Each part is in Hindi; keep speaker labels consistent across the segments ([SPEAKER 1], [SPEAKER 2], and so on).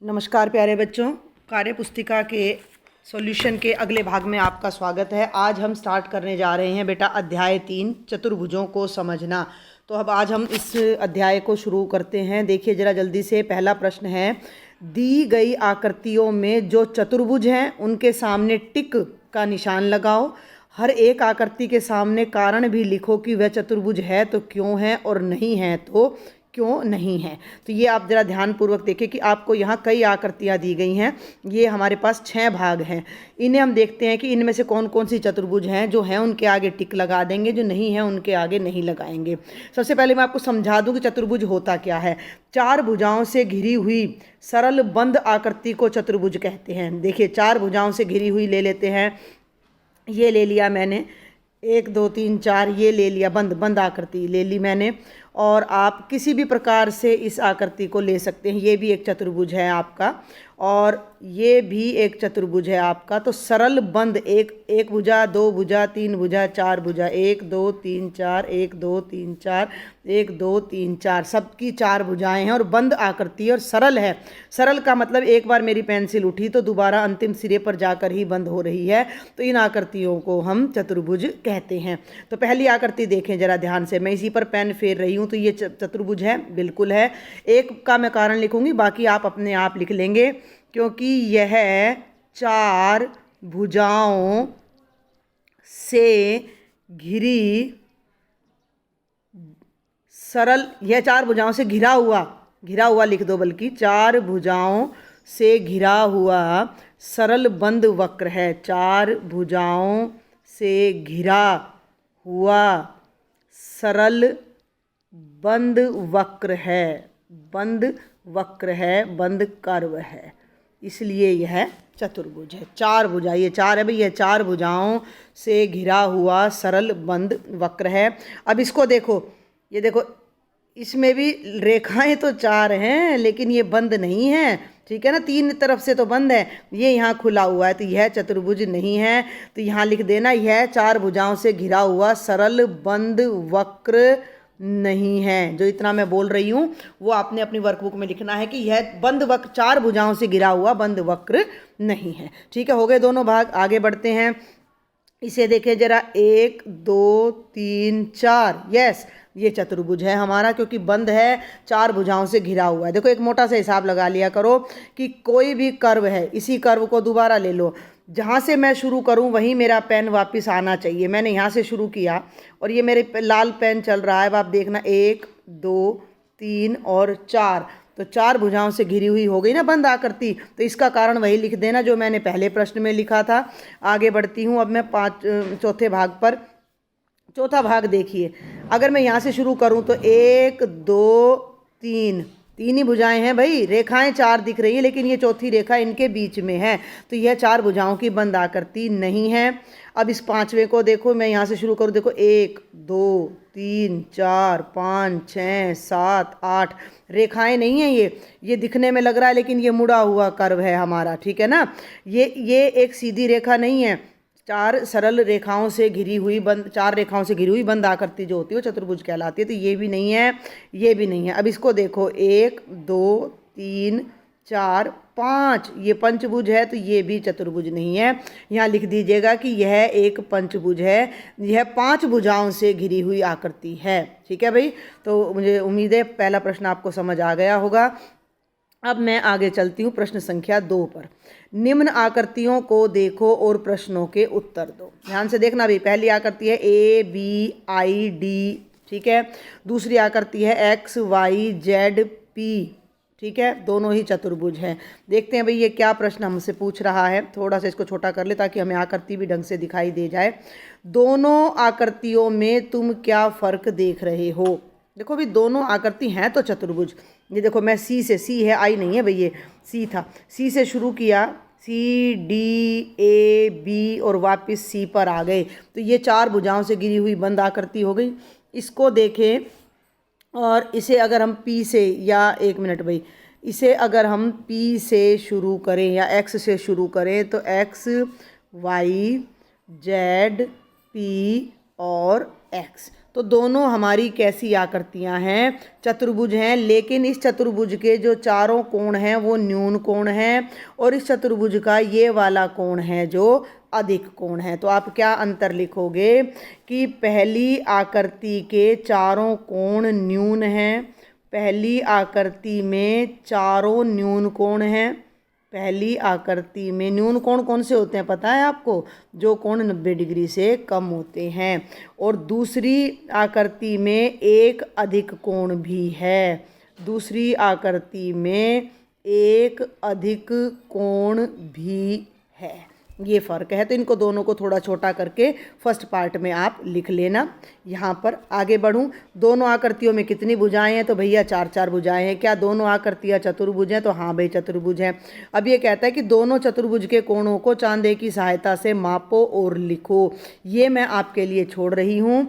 [SPEAKER 1] नमस्कार प्यारे बच्चों, कार्य पुस्तिका के सॉल्यूशन के अगले भाग में आपका स्वागत है। आज हम स्टार्ट करने जा रहे हैं बेटा अध्याय 3 चतुर्भुजों को समझना। तो अब आज हम इस अध्याय को शुरू करते हैं। देखिए ज़रा जल्दी से, पहला प्रश्न है, दी गई आकृतियों में जो चतुर्भुज हैं उनके सामने टिक का निशान लगाओ। हर एक आकृति के सामने कारण भी लिखो कि वह चतुर्भुज है तो क्यों है और नहीं है तो क्यों नहीं है। तो ये आप ज़रा ध्यानपूर्वक देखें कि आपको यहाँ कई आकृतियाँ दी गई हैं। ये हमारे पास 6 भाग हैं। इन्हें हम देखते हैं कि इनमें से कौन कौन सी चतुर्भुज हैं। जो हैं उनके आगे टिक लगा देंगे, जो नहीं है उनके आगे नहीं लगाएंगे। सबसे पहले मैं आपको समझा दूँ कि चतुर्भुज होता क्या है। 4 भुजाओं से घिरी हुई सरल बंद आकृति को चतुर्भुज कहते हैं। देखिए 4 भुजाओं से घिरी हुई ले लेते हैं। ये ले लिया मैंने, 1 2 3 4, ये ले लिया, बंद बंद आकृति ले ली मैंने। और आप किसी भी प्रकार से इस आकृति को ले सकते हैं। ये भी एक चतुर्भुज है आपका और ये भी एक चतुर्भुज है आपका। तो सरल बंद, एक भुजा, 2 भुजा, 3 भुजा, 4 भुजा, 1 2 3 4, 1 2 3 4, 1 2 3 4, सबकी 4 भुजाएं हैं और बंद आकृति और सरल है। सरल का मतलब एक बार मेरी पेंसिल उठी तो दोबारा अंतिम सिरे पर जाकर ही बंद हो रही है। तो इन आकृतियों को हम चतुर्भुज कहते हैं। तो पहली आकृति देखें जरा ध्यान से, मैं इसी पर पेन फेर रही हूँ। तो ये चतुर्भुज है, बिल्कुल है। एक का मैं कारण लिखूंगी, बाकी आप अपने आप लिख लेंगे, क्योंकि यह 4 भुजाओं से घिरी सरल, यह 4 भुजाओं से घिरा हुआ लिख दो, बल्कि 4 भुजाओं से घिरा हुआ सरल बंद वक्र है। 4 भुजाओं से घिरा हुआ सरल बंद वक्र है, बंद वक्र है, बंद कर्व है, इसलिए यह चतुर्भुज है। 4 भुजा, ये 4 है भाई, यह 4 भुजाओं से घिरा हुआ सरल बंद वक्र है। अब इसको देखो, ये देखो, इसमें भी रेखाएं तो 4 हैं लेकिन ये बंद नहीं है, ठीक है ना। 3 तरफ से तो बंद है, ये यहाँ खुला हुआ है, तो यह चतुर्भुज नहीं है। तो यहाँ लिख देना, यह 4 भुजाओं से घिरा हुआ सरल बंद वक्र नहीं है। जो इतना मैं बोल रही हूँ वो आपने अपनी वर्कबुक में लिखना है कि यह बंद वक्र, 4 भुजाओं से घिरा हुआ बंद वक्र नहीं है। ठीक है, हो गए दोनों भाग। आगे बढ़ते हैं, इसे देखें जरा, 1 2 3 4, यस, ये चतुर्भुज है हमारा, क्योंकि बंद है, 4 भुजाओं से घिरा हुआ है। देखो एक मोटा सा हिसाब लगा लिया करो कि कोई भी कर्व है, इसी कर्व को दोबारा ले लो। जहाँ से मैं शुरू करूँ वहीं मेरा पेन वापस आना चाहिए। मैंने यहाँ से शुरू किया और ये मेरे लाल पेन चल रहा है। अब आप देखना, 1 2 3 और 4, तो 4 भुजाओं से घिरी हुई हो गई ना बंद आकृति। तो इसका कारण वही लिख देना जो मैंने पहले प्रश्न में लिखा था। आगे बढ़ती हूँ अब मैं चौथे भाग पर। चौथा भाग देखिए, अगर मैं यहाँ से शुरू करूँ तो 1 2 3, 3 ही भुजाएं हैं भाई, रेखाएं 4 दिख रही हैं लेकिन ये चौथी रेखा इनके बीच में है, तो यह 4 भुजाओं की बंद आकृति नहीं है। अब इस 5वें को देखो, मैं यहाँ से शुरू करूँ, देखो 1 2 3 4 5 6 7 8, रेखाएं नहीं हैं ये दिखने में लग रहा है लेकिन ये मुड़ा हुआ कर्व है हमारा, ठीक है ना। ये एक सीधी रेखा नहीं है। 4 सरल रेखाओं से घिरी हुई बंद, 4 रेखाओं से घिरी हुई बंद आकृति जो होती है वो चतुर्भुज कहलाती है। तो ये भी नहीं है, ये भी नहीं है। अब इसको देखो, 1 2 3 4 5, ये पंचभुज है, तो ये भी चतुर्भुज नहीं है। यहाँ लिख दीजिएगा कि यह एक पंचभुज है, यह 5 भुजाओं से घिरी हुई आकृति है। ठीक है भाई, तो मुझे उम्मीद है पहला प्रश्न आपको समझ आ गया होगा। अब मैं आगे चलती हूँ प्रश्न संख्या 2 पर। निम्न आकृतियों को देखो और प्रश्नों के उत्तर दो। ध्यान से देखना भी, पहली आकृति है ABID, ठीक है। दूसरी आकृति है XYZP, ठीक है, दोनों ही चतुर्भुज हैं। देखते हैं भाई ये क्या प्रश्न हमसे पूछ रहा है। थोड़ा सा इसको छोटा कर ले ताकि हमें आकृति भी ढंग से दिखाई दे जाए। दोनों आकृतियों में तुम क्या फर्क देख रहे हो। देखो भी, दोनों आकृति हैं तो चतुर्भुज। ये देखो, मैं सी से, सी है, आई नहीं है भाई, ये सी था, सी से शुरू किया, CDAB और वापस सी पर आ गए, तो ये 4 भुजाओं से घिरी हुई बंद आकृति हो गई। इसको देखें और इसे अगर हम P से, या 1 मिनट भाई, इसे अगर हम P से शुरू करें या X से शुरू करें तो X Y Z P और X, तो दोनों हमारी कैसी आकृतियां हैं? चतुर्भुज हैं, लेकिन इस चतुर्भुज के जो चारों कोण हैं वो न्यून कोण हैं और इस चतुर्भुज का ये वाला कोण है जो अधिक कोण है। तो आप क्या अंतर लिखोगे कि पहली आकृति के चारों कोण न्यून हैं, पहली आकृति में चारों न्यून कोण हैं। पहली आकृति में न्यून कोण कौन से होते हैं पता है आपको? जो कोण 90 डिग्री से कम होते हैं। और दूसरी आकृति में एक अधिक कोण भी है, दूसरी आकृति में एक अधिक कोण भी है, ये फ़र्क है। तो इनको दोनों को थोड़ा छोटा करके फर्स्ट पार्ट में आप लिख लेना। यहाँ पर आगे बढ़ूँ, दोनों आकृतियों में कितनी भुजाएं हैं? तो भैया 4-4 भुजाएं हैं। क्या दोनों आकृतियाँ चतुर्भुज हैं? तो हाँ भाई चतुर्भुज हैं। अब ये कहता है कि दोनों चतुर्भुज के कोणों को चांदे की सहायता से मापो और लिखो। ये मैं आपके लिए छोड़ रही हूँ।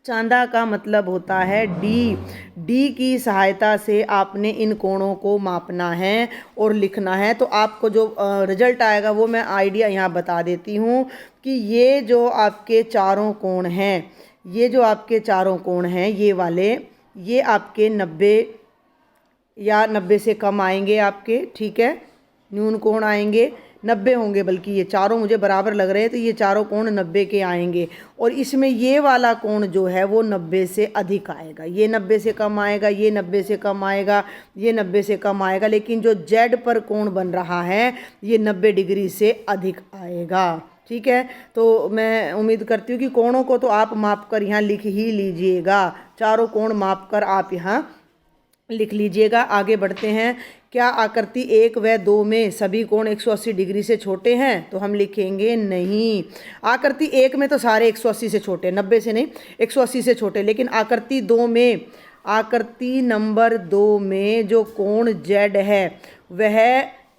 [SPEAKER 1] चांदा का मतलब होता है डी। डी की सहायता से आपने इन कोणों को मापना है और लिखना है। तो आपको जो रिजल्ट आएगा वो मैं आइडिया यहाँ बता देती हूँ कि ये जो आपके चारों कोण हैं, ये जो आपके चारों कोण हैं ये वाले, ये आपके 90 या 90 से कम आएंगे आपके, ठीक है, न्यून कोण आएंगे, 90 होंगे, बल्कि ये चारों मुझे बराबर लग रहे हैं। तो ये चारों कोण 90 के आएंगे और इसमें ये वाला कोण जो है वो 90 से अधिक आएगा। ये 90 से कम आएगा, ये 90 से कम आएगा, ये 90 से कम आएगा, लेकिन जो जेड पर कोण बन रहा है ये 90 डिग्री से अधिक आएगा। ठीक है, तो मैं उम्मीद करती हूँ कि कोणों को तो आप माप कर यहाँ लिख ही लीजिएगा। चारों कोण माप कर आप यहाँ लिख लीजिएगा। आगे बढ़ते हैं। क्या आकृति 1 व 2 में सभी कोण 180 डिग्री से छोटे हैं? तो हम लिखेंगे नहीं। आकृति 1 में तो सारे 180 से छोटे, 90 से नहीं, 180 से छोटे। लेकिन आकृति 2 में, आकृति नंबर 2 में जो कोण जेड है वह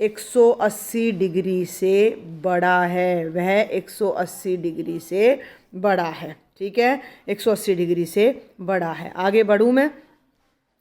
[SPEAKER 1] 180 डिग्री से बड़ा है, वह 180 डिग्री से बड़ा है। ठीक है, 180 डिग्री से बड़ा है। आगे बढ़ूँ मैं।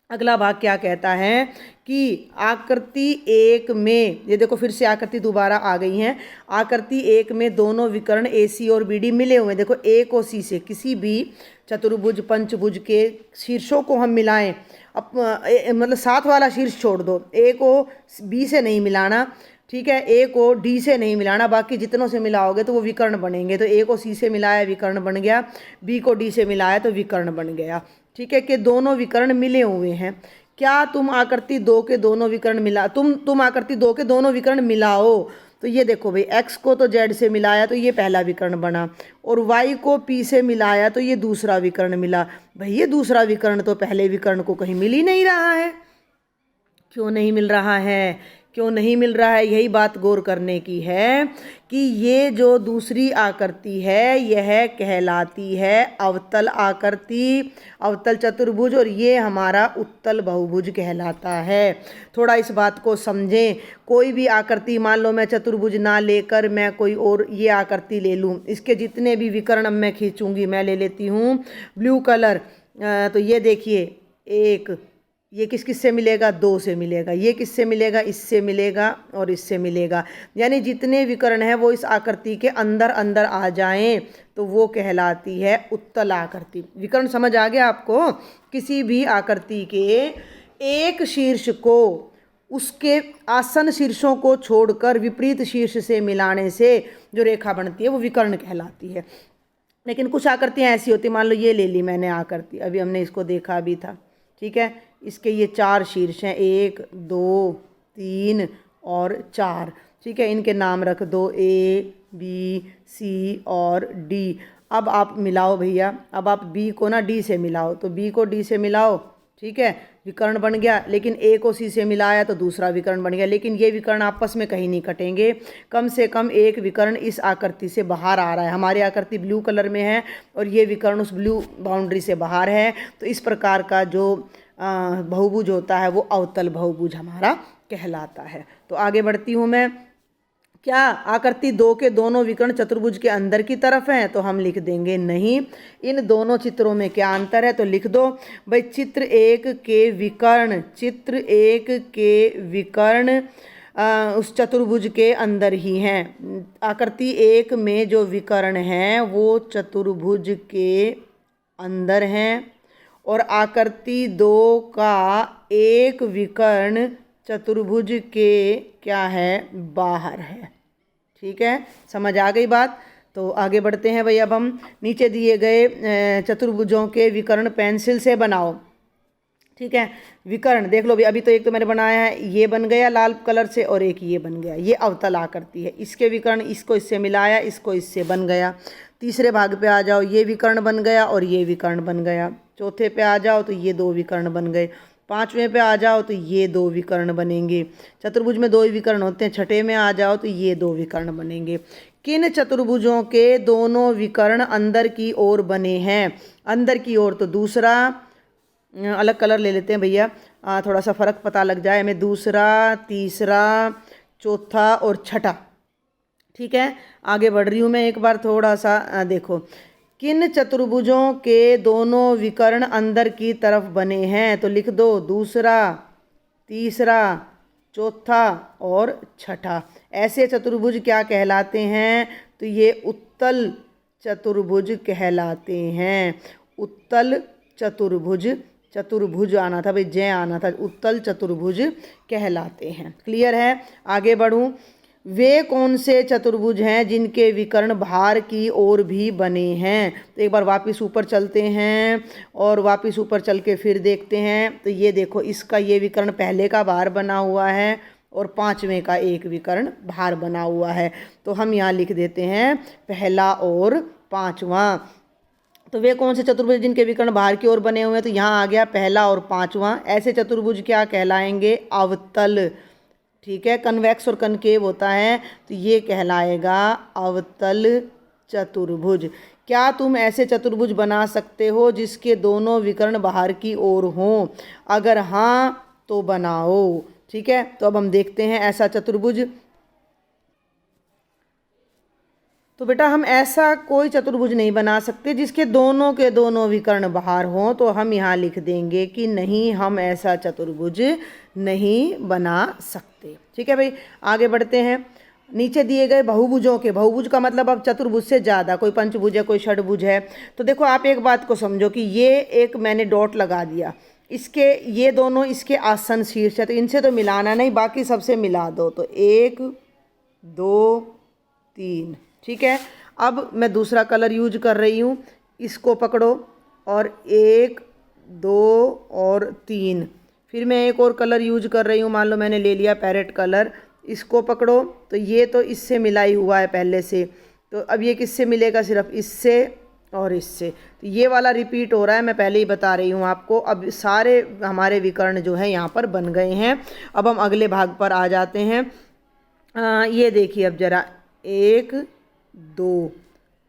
[SPEAKER 1] अगला भाग क्या कहता है कि आकृति 1 में, ये देखो फिर से आकृति दोबारा आ गई हैं। आकृति 1 में दोनों विकर्ण AC और BD मिले हुए हैं। देखो A को C से, किसी भी चतुर्भुज पंचभुज के शीर्षों को हम मिलाएं, मतलब साथ वाला शीर्ष छोड़ दो, A को B से नहीं मिलाना, ठीक है, A को D से नहीं मिलाना, बाकी जितनों से मिलाओगे तो वो विकर्ण बनेंगे। तो A को C से मिलाया विकर्ण बन गया, B को D से मिलाया तो विकर्ण बन गया। ठीक है, कि दोनों विकर्ण मिले हुए हैं। क्या तुम आकृति 2 के दोनों विकर्ण मिला, तुम आकृति 2 के दोनों विकर्ण मिलाओ। तो ये देखो भाई, x को तो z से मिलाया तो ये पहला विकर्ण बना, और y को p से मिलाया तो ये दूसरा विकर्ण मिला। भाई ये दूसरा विकर्ण तो पहले विकर्ण को कहीं मिल ही नहीं रहा है। क्यों नहीं मिल रहा है? क्यों नहीं मिल रहा है? यही बात गौर करने की है कि ये जो दूसरी आकृति है यह कहलाती है अवतल आकृति, अवतल चतुर्भुज, और ये हमारा उत्तल बहुभुज कहलाता है। थोड़ा इस बात को समझें। कोई भी आकृति, मान लो मैं चतुर्भुज ना लेकर मैं कोई और ये आकृति ले लूँ, इसके जितने भी विकर्ण अब मैं खींचूंगी, मैं ले लेती हूँ ब्लू कलर। तो ये देखिए, 1, ये किस किस से मिलेगा? 2 से मिलेगा। ये किससे मिलेगा? इससे मिलेगा और इससे मिलेगा। यानी जितने विकर्ण हैं वो इस आकृति के अंदर अंदर आ जाएं तो वो कहलाती है उत्तल आकृति। विकर्ण समझ आ गया आपको? किसी भी आकृति के एक शीर्ष को उसके आसन शीर्षों को छोड़कर विपरीत शीर्ष से मिलाने से जो रेखा बनती है वो विकर्ण कहलाती है। लेकिन कुछ आकृतियाँ ऐसी होती, मान लो ये ले ली मैंने आकृति, अभी हमने इसको देखा भी था। ठीक है, इसके ये 4 शीर्ष हैं, 1, 2, 3 और 4। ठीक है, इनके नाम रख दो A, B, C और D। अब आप मिलाओ भैया, अब आप B को ना D से मिलाओ, तो B को D से मिलाओ, ठीक है, विकर्ण बन गया। लेकिन A को C से मिलाया तो दूसरा विकर्ण बन गया। लेकिन ये विकर्ण आपस में कहीं नहीं कटेंगे, कम से कम एक विकर्ण इस आकृति से बाहर आ रहा है। हमारी आकृति ब्लू कलर में है और ये विकर्ण उस ब्लू बाउंड्री से बाहर है। तो इस प्रकार का जो बहुभुज होता है वो अवतल बहुभुज हमारा कहलाता है। तो आगे बढ़ती हूँ मैं। क्या आकृति 2 के दोनों विकर्ण चतुर्भुज के अंदर की तरफ हैं? तो हम लिख देंगे नहीं। इन दोनों चित्रों में क्या अंतर है? तो लिख दो भाई, चित्र 1 के विकर्ण, चित्र 1 के विकर्ण उस चतुर्भुज के अंदर ही हैं। आकृति 1 में जो विकर्ण हैं वो चतुर्भुज के अंदर हैं और आकृति 2 का एक विकर्ण चतुर्भुज के क्या है, बाहर है। ठीक है, समझ आ गई बात। तो आगे बढ़ते हैं भाई। अब हम नीचे दिए गए चतुर्भुजों के विकर्ण पेंसिल से बनाओ। ठीक है, विकर्ण देख लो भी, अभी तो एक तो मैंने बनाया है, ये बन गया लाल कलर से, और एक ये बन गया, ये अवतल आकृति है। इसके विकर्ण, इसको इससे मिलाया, इसको इससे बन गया। तीसरे भाग पे आ जाओ, ये विकर्ण बन गया और ये विकर्ण बन गया। चौथे पे आ जाओ तो ये 2 विकर्ण बन गए। पांचवें पे आ जाओ तो ये 2 विकर्ण बनेंगे। चतुर्भुज में 2 ही विकर्ण होते हैं। छठे में आ जाओ तो ये 2 विकर्ण बनेंगे। किन चतुर्भुजों के दोनों विकर्ण अंदर की ओर बने हैं? अंदर की ओर तो दूसरा, अलग कलर ले लेते हैं भैया, थोड़ा सा फ़र्क पता लग जाए हमें। दूसरा, तीसरा, चौथा और छठा। ठीक है, आगे बढ़ रही हूँ मैं एक बार, थोड़ा सा देखो। किन चतुर्भुजों के दोनों विकर्ण अंदर की तरफ बने हैं? तो लिख दो दूसरा, तीसरा, चौथा और छठा। ऐसे चतुर्भुज क्या कहलाते हैं? तो ये उत्तल चतुर्भुज कहलाते हैं। उत्तल चतुर्भुज, चतुर्भुज आना था भाई, जय आना था, उत्तल चतुर्भुज कहलाते हैं। क्लियर है? आगे बढ़ूं। वे कौन से चतुर्भुज हैं जिनके विकर्ण बाहर की ओर भी बने हैं? तो एक बार वापस ऊपर चलते हैं और वापस ऊपर चल के फिर देखते हैं। तो ये देखो, इसका ये विकर्ण पहले का बाहर बना हुआ है और पांचवें का एक विकर्ण बाहर बना हुआ है। तो हम यहाँ लिख देते हैं पहला और पांचवा। तो वे कौन से चतुर्भुज जिनके विकर्ण बाहर की ओर बने हुए हैं? तो यहाँ आ गया पहला और पांचवा। ऐसे चतुर्भुज क्या कहलाएंगे? अवतल। ठीक है, कन्वेक्स और कनकेव होता है, तो ये कहलाएगा अवतल चतुर्भुज। क्या तुम ऐसे चतुर्भुज बना सकते हो जिसके दोनों विकर्ण बाहर की ओर हों? अगर हाँ तो बनाओ। ठीक है, तो अब हम देखते हैं ऐसा चतुर्भुज। तो बेटा हम ऐसा कोई चतुर्भुज नहीं बना सकते जिसके दोनों के दोनों विकर्ण बाहर हों। तो हम यहाँ लिख देंगे कि नहीं, हम ऐसा चतुर्भुज नहीं बना सकते। ठीक है भाई, आगे बढ़ते हैं। नीचे दिए गए बहुभुजों के, बहुभुज का मतलब अब चतुर्भुज से ज़्यादा, कोई पंचभुज है, कोई षटभुज है। तो देखो आप एक बात को समझो कि ये एक मैंने डॉट लगा दिया, इसके ये दोनों इसके आसन शीर्ष है, तो इनसे तो मिलाना नहीं, बाकी सबसे मिला दो। तो 1 2 3। ठीक है, अब मैं दूसरा कलर यूज कर रही हूँ, इसको पकड़ो और 1 2 और 3। फिर मैं एक और कलर यूज कर रही हूँ, मान लो मैंने ले लिया पैरेट कलर, इसको पकड़ो। तो ये तो इससे मिला ही हुआ है पहले से, तो अब ये किससे मिलेगा? सिर्फ इससे और इससे। तो ये वाला रिपीट हो रहा है, मैं पहले ही बता रही हूँ आपको। अब सारे हमारे विकर्ण जो है यहाँ पर बन गए हैं। अब हम अगले भाग पर आ जाते हैं। ये देखिए अब ज़रा, 1 2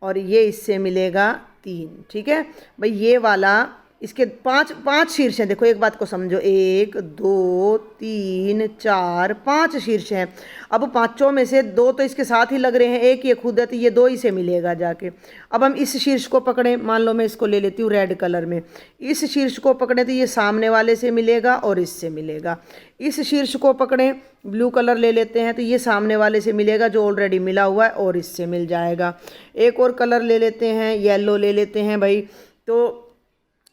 [SPEAKER 1] और ये इससे मिलेगा 3। ठीक है भाई, ये वाला इसके पांच शीर्ष हैं। देखो एक बात को समझो, 1 2 3 4 5 शीर्ष हैं। अब पांचों में से 2 तो इसके साथ ही लग रहे हैं, एक ये खुद है, तो ये 2 ही से मिलेगा जाके। अब हम इस शीर्ष को पकड़ें, मान लो मैं इसको ले लेती हूँ रेड कलर में, इस शीर्ष को पकड़ें तो ये सामने वाले से मिलेगा और इससे मिलेगा। इस शीर्ष को पकड़ें, ब्लू कलर ले लेते हैं, तो ये सामने वाले से मिलेगा जो ऑलरेडी मिला हुआ है और इससे मिल जाएगा। एक और कलर ले लेते हैं, येलो ले लेते हैं भाई, तो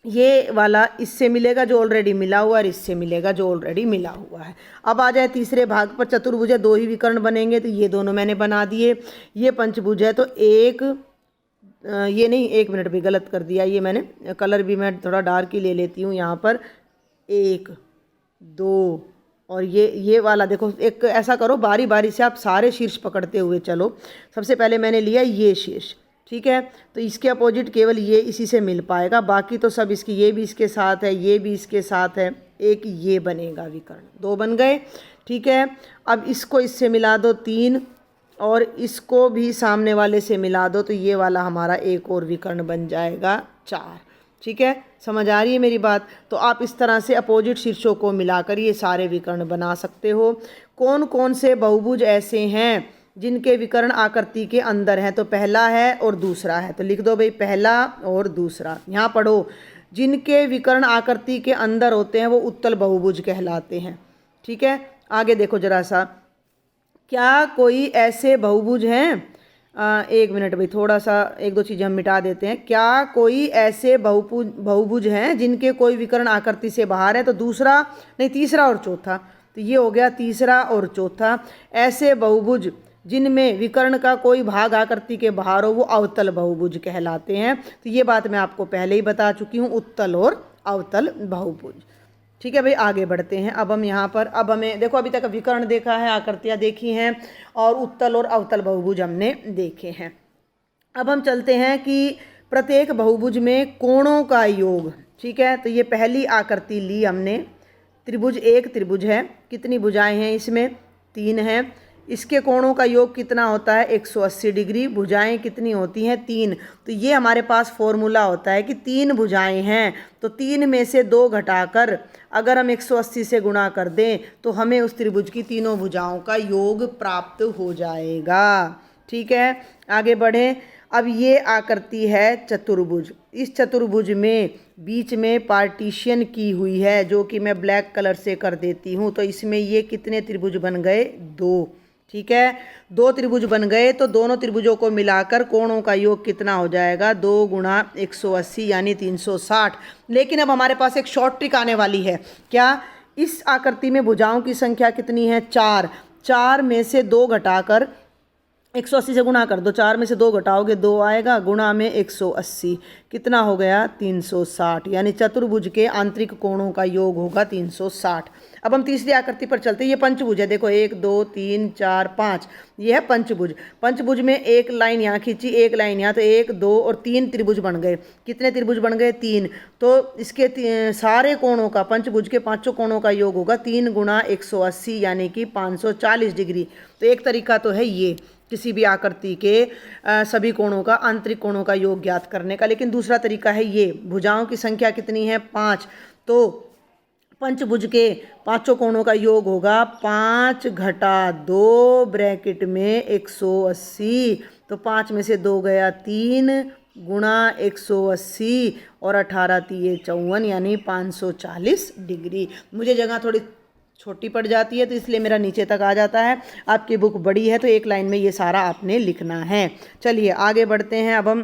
[SPEAKER 1] ये वाला इससे मिलेगा जो ऑलरेडी मिला हुआ है और इससे मिलेगा जो ऑलरेडी मिला हुआ है। अब आ जाए तीसरे भाग पर। चतुर्भुज है, 2 ही विकर्ण बनेंगे, तो ये दोनों मैंने बना दिए। ये पंचभुज है, तो ये नहीं, 1 मिनट भी गलत कर दिया, ये मैंने कलर भी मैं थोड़ा डार्क ही ले लेती हूँ यहाँ पर। 1 2 और ये वाला देखो, एक ऐसा करो बारी बारी से आप सारे शीर्ष पकड़ते हुए चलो। सबसे पहले मैंने लिया ये शीर्ष, ठीक है, तो इसके अपोजिट केवल ये इसी से मिल पाएगा, बाकी तो सब इसकी, ये भी इसके साथ है, ये भी इसके साथ है, एक ये बनेगा विकर्ण। 2 बन गए। ठीक है, अब इसको इससे मिला दो 3 और इसको भी सामने वाले से मिला दो, तो ये वाला हमारा एक और विकर्ण बन जाएगा 4। ठीक है, समझ आ रही है मेरी बात? तो आप इस तरह से अपोजिट शीर्षों को मिलाकर ये सारे विकर्ण बना सकते हो। कौन कौन से बहुभुज ऐसे हैं जिनके विकर्ण आकृति के अंदर हैं? तो पहला है और दूसरा है, तो लिख दो भाई पहला और दूसरा। यहाँ पढ़ो, जिनके विकर्ण आकृति के अंदर होते हैं वो उत्तल बहुभुज कहलाते हैं। ठीक है, आगे देखो जरा सा, क्या कोई ऐसे बहुभुज हैं? एक मिनट भाई, थोड़ा सा एक दो चीज़ें हम मिटा देते हैं। क्या कोई ऐसे बहुभुज हैं जिनके कोई विकर्ण आकृति से बाहर है? तो दूसरा नहीं, तीसरा और चौथा, तो ये हो गया तीसरा और चौथा। ऐसे बहुभुज जिनमें विकर्ण का कोई भाग आकृति के बाहर हो वो अवतल बहुभुज कहलाते हैं। तो ये बात मैं आपको पहले ही बता चुकी हूँ, उत्तल और अवतल बहुभुज। ठीक है भाई, आगे बढ़ते हैं। अब हम यहाँ पर, अब हमें देखो, अभी तक विकर्ण देखा है, आकृतियाँ देखी हैं और उत्तल और अवतल बहुभुज हमने देखे हैं। अब हम चलते हैं कि प्रत्येक बहुभुज में कोणों का योग। ठीक है, तो ये पहली आकृति ली हमने, त्रिभुज, एक त्रिभुज है, कितनी भुजाएं हैं इसमें? 3 हैं। इसके कोणों का योग कितना होता है? 180 डिग्री। भुजाएं कितनी होती हैं? 3। तो ये हमारे पास फॉर्मूला होता है कि 3 भुजाएं हैं तो 3 में से 2 घटाकर अगर हम 180 से गुणा कर दें तो हमें उस त्रिभुज की तीनों भुजाओं का योग प्राप्त हो जाएगा। ठीक है, आगे बढ़ें। अब ये आकृति है चतुर्भुज। इस चतुर्भुज में बीच में पार्टीशन की हुई है, जो कि मैं ब्लैक कलर से कर देती हूँ। तो इसमें ये कितने त्रिभुज बन गए? 2। ठीक है, 2 त्रिभुज बन गए तो दोनों त्रिभुजों को मिलाकर कोणों का योग कितना हो जाएगा? 2 गुणा 180 यानी 360। लेकिन अब हमारे पास एक शॉर्ट ट्रिक आने वाली है। क्या? इस आकृति में भुजाओं की संख्या कितनी है? 4। 4 में से 2 घटाकर 180 से गुणा कर दो। 4 में से 2 घटाओगे 2 आएगा, गुणा में 180 कितना हो गया? 360। यानी चतुर्भुज के आंतरिक कोणों का योग होगा 360। अब हम तीसरी आकृति पर चलते हैं। ये पंचभुज है, देखो 1 2 3 4 5, ये है पंचभुज। पंचभुज में एक लाइन यहाँ खींची, एक लाइन यहाँ, तो 1 2 और 3 त्रिभुज बन गए। कितने त्रिभुज बन गए? 3। तो इसके सारे कोणों का, पंचभुज के पांचों कोणों का योग होगा 3 गुणा 180 यानी कि 540 डिग्री। तो एक तरीका तो है ये किसी भी आकृति के सभी कोणों का, आंतरिक कोणों का योग ज्ञात करने का। लेकिन दूसरा तरीका है ये, भुजाओं की संख्या कितनी है? 5। तो पंचभुज के पांचों कोणों का योग होगा 5 घटा 2 ब्रैकेट में 180। तो 5 में से 2 गया 3 गुणा 180 और 18 3 54 यानी 540 डिग्री। मुझे जगह थोड़ी छोटी पड़ जाती है तो इसलिए मेरा नीचे तक आ जाता है। आपकी बुक बड़ी है तो एक लाइन में ये सारा आपने लिखना है। चलिए आगे बढ़ते हैं। अब हम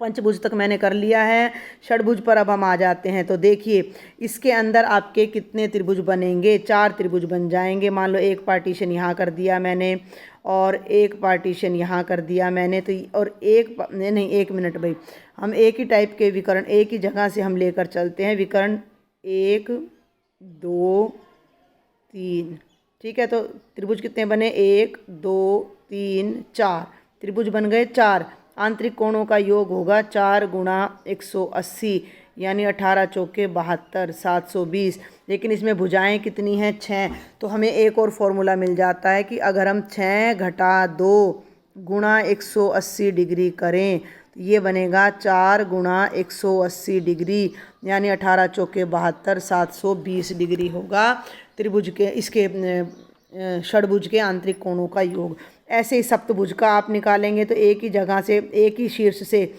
[SPEAKER 1] पंचभुज तक मैंने कर लिया है, षडभुज पर अब हम आ जाते हैं। तो देखिए इसके अंदर आपके कितने त्रिभुज बनेंगे? 4 त्रिभुज बन जाएंगे। मान लो एक पार्टीशन यहाँ कर दिया मैंने और एक पार्टीशन यहाँ कर दिया मैंने, तो और एक नहीं, एक मिनट भाई, हम एक ही टाइप के विकर्ण एक ही जगह से हम लेकर चलते हैं। विकर्ण 1 2 3, ठीक है। तो त्रिभुज कितने बने? 1 2 3 4 त्रिभुज बन गए 4। आंतरिक कोणों का योग होगा 4 गुणा 180 यानी 18 चौके 72 720। लेकिन इसमें भुजाएं कितनी हैं? 6। तो हमें एक और फॉर्मूला मिल जाता है कि अगर हम 6 घटा 2 गुणा 180 डिग्री करें तो ये बनेगा 4 गुणा 180 डिग्री यानी 18 चौके 72 720 डिग्री होगा त्रिभुज के, इसके षडभुज के आंतरिक कोणों का योग। ऐसे ही सप्तभुज का आप निकालेंगे तो एक ही जगह से, एक ही शीर्ष से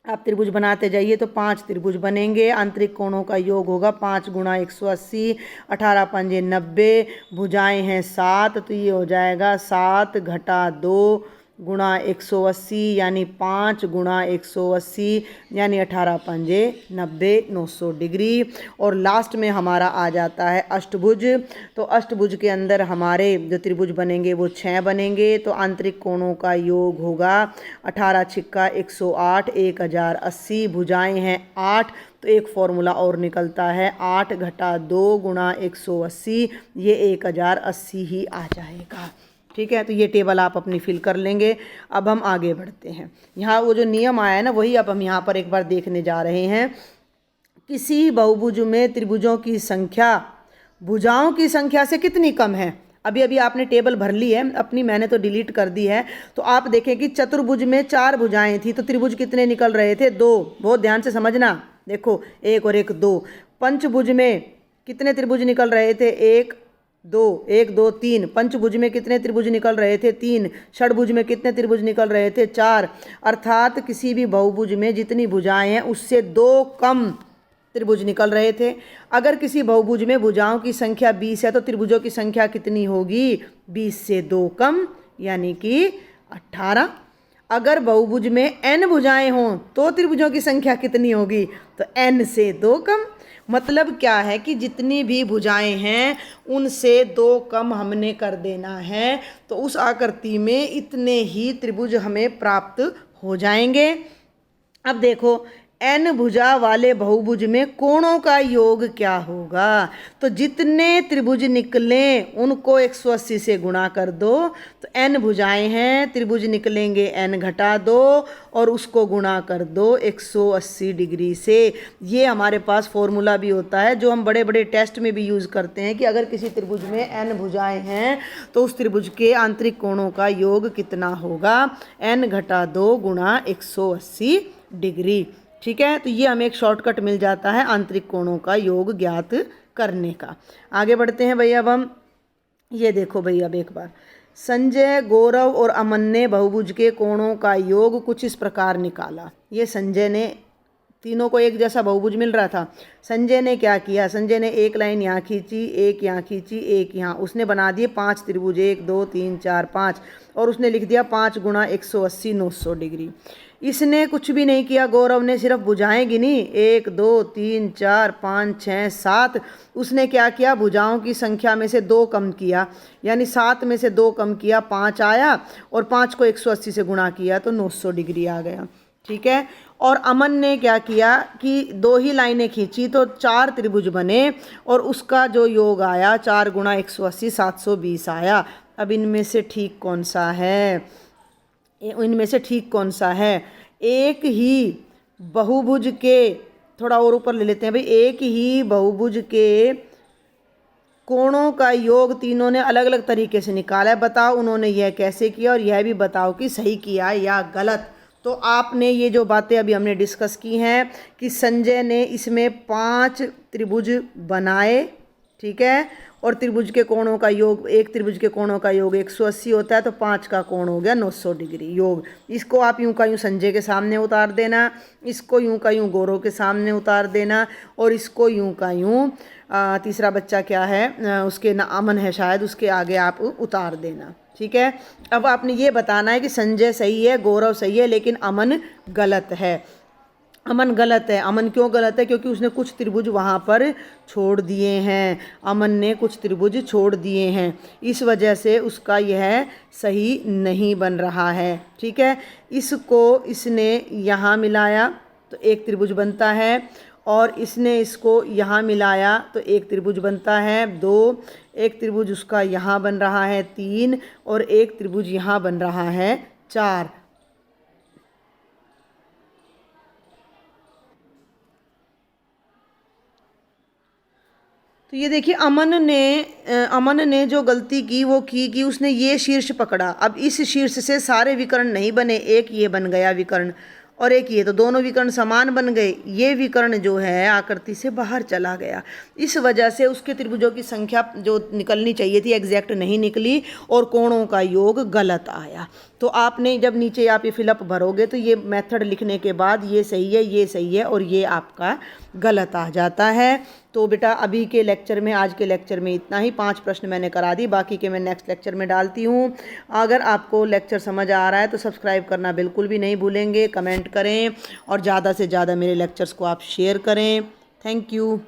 [SPEAKER 1] आप त्रिभुज बनाते जाइए तो 5 त्रिभुज बनेंगे। आंतरिक कोणों का योग होगा 5 गुणा 180, 18 पंजे 90, भुजाएं हैं 7, तो ये हो जाएगा 7 घटा 2 गुणा 180 यानी 5 गुणा 180 यानी 18 पंजे 90 900 डिग्री। और लास्ट में हमारा आ जाता है अष्टभुज। तो अष्टभुज के अंदर हमारे जो त्रिभुज बनेंगे वो 6 बनेंगे। तो आंतरिक कोणों का योग होगा 18 छिक्का 108 1080, भुजाएं हैं 8। तो एक फॉर्मूला और निकलता है 8 घटा 2 गुणा 180, ये 1080 ही आ जाएगा। ठीक है, तो ये टेबल आप अपनी फिल कर लेंगे। अब हम आगे बढ़ते हैं। यहाँ वो जो नियम आया है ना, वही अब हम यहाँ पर एक बार देखने जा रहे हैं। किसी बहुभुज में त्रिभुजों की संख्या भुजाओं की संख्या से कितनी कम है? अभी अभी आपने टेबल भर ली है अपनी, मैंने तो डिलीट कर दी है। तो आप देखें कि चतुर्भुज में 4 भुजाएं थी तो त्रिभुज कितने निकल रहे थे? 2। बहुत ध्यान से समझना, देखो 1 और 1 2। पंचभुज में कितने त्रिभुज निकल रहे थे? 1 2 3। पंचभुज में कितने त्रिभुज निकल रहे थे? 3। षडभुज में कितने त्रिभुज निकल रहे थे? 4। अर्थात किसी भी बहुभुज में जितनी भुजाएं हैं उससे 2 कम त्रिभुज निकल रहे थे। अगर किसी बहुभुज में भुजाओं की संख्या 20 है तो त्रिभुजों की संख्या कितनी होगी? 20 से 2 कम यानी कि 18। अगर बहुभुज में n भुजाएं हों तो त्रिभुजों की संख्या कितनी होगी? तो n से 2 कम। मतलब क्या है कि जितनी भी भुजाएं हैं उनसे 2 कम हमने कर देना है, तो उस आकृति में इतने ही त्रिभुज हमें प्राप्त हो जाएंगे। अब देखो n भुजा वाले बहुभुज में कोणों का योग क्या होगा? तो जितने त्रिभुज निकलें उनको 180 से गुणा कर दो। तो n भुजाएं हैं, त्रिभुज निकलेंगे n घटा 2 और उसको गुणा कर दो 180 डिग्री से। ये हमारे पास फॉर्मूला भी होता है जो हम बड़े बड़े टेस्ट में भी यूज़ करते हैं कि अगर किसी त्रिभुज में n भुजाएं हैं तो उस त्रिभुज के आंतरिक कोणों का योग कितना होगा? n घटा 2 गुणा 180 डिग्री। ठीक है, तो ये हमें एक शॉर्टकट मिल जाता है आंतरिक कोणों का योग ज्ञात करने का। आगे बढ़ते हैं भैया। अब हम ये देखो भैया, अब एक बार संजय, गौरव और अमन ने बहुभुज के कोणों का योग कुछ इस प्रकार निकाला। ये संजय ने, तीनों को एक जैसा बहुभुज मिल रहा था। संजय ने क्या किया? संजय ने एक लाइन यहाँ खींची, एक यहाँ खींची, एक यहाँ, उसने बना दिए 5 त्रिभुज, 1 2 3 4 5, और उसने लिख दिया 5 गुणा 180 900 डिग्री। इसने कुछ भी नहीं किया, गौरव ने सिर्फ भुजाएं गिनी 1 2 3 4 5 6 7। उसने क्या किया? भुजाओं की संख्या में से 2 कम किया, यानी 7 में से 2 कम किया, 5 आया, और 5 को 180 से गुणा किया तो 900 डिग्री आ गया। ठीक है। और अमन ने क्या किया कि 2 ही लाइनें खींची तो 4 त्रिभुज बने और उसका जो योग आया 4 गुणा 180 720 आया। अब इनमें से ठीक कौन सा है? इनमें से ठीक कौन सा है? एक ही बहुभुज के, थोड़ा और ऊपर ले लेते हैं भाई, एक ही बहुभुज के कोणों का योग तीनों ने अलग अलग तरीके से निकाला है। बताओ उन्होंने यह कैसे किया, और यह भी बताओ कि सही किया या गलत। तो आपने ये जो बातें अभी हमने डिस्कस की हैं कि संजय ने इसमें 5 त्रिभुज बनाए, ठीक है, और त्रिभुज के कोणों का योग, एक त्रिभुज के कोणों का योग 180 होता है, तो 5 का कोण हो गया 900 डिग्री योग। इसको आप यूं का यूं संजय के सामने उतार देना, इसको यूं का यूं गौरव के सामने उतार देना, और इसको यूं का यूं तीसरा बच्चा क्या है, उसके ना अमन है शायद, उसके आगे आप उतार देना। ठीक है। अब आपने ये बताना है कि संजय सही है, गौरव सही है, लेकिन अमन गलत है। अमन गलत है। अमन क्यों गलत है? क्योंकि उसने कुछ त्रिभुज वहाँ पर छोड़ दिए हैं। अमन ने कुछ त्रिभुज छोड़ दिए हैं, इस वजह से उसका यह सही नहीं बन रहा है। ठीक है। इसको इसने यहाँ मिलाया तो एक त्रिभुज बनता है, और इसने इसको यहाँ मिलाया तो एक त्रिभुज बनता है 2, एक त्रिभुज उसका यहाँ बन रहा है 3, और एक त्रिभुज यहाँ बन रहा है 4। तो ये देखिए अमन ने जो गलती की वो की कि उसने ये शीर्ष पकड़ा। अब इस शीर्ष से सारे विकर्ण नहीं बने, एक ये बन गया विकर्ण और एक ये, तो दोनों विकर्ण समान बन गए। ये विकर्ण जो है आकृति से बाहर चला गया, इस वजह से उसके त्रिभुजों की संख्या जो निकलनी चाहिए थी एग्जैक्ट नहीं निकली और कोणों का योग गलत आया। तो आपने जब नीचे आप ये फिलअप भरोगे तो ये मेथड लिखने के बाद ये सही है, ये सही है और ये आपका गलत आ जाता है। तो बेटा अभी के लेक्चर में, आज के लेक्चर में इतना ही। 5 प्रश्न मैंने करा दी, बाकी के मैं नेक्स्ट लेक्चर में डालती हूँ। अगर आपको लेक्चर समझ आ रहा है तो सब्सक्राइब करना बिल्कुल भी नहीं भूलेंगे, कमेंट करें और ज़्यादा से ज़्यादा मेरे लेक्चर्स को आप शेयर करें। Thank you.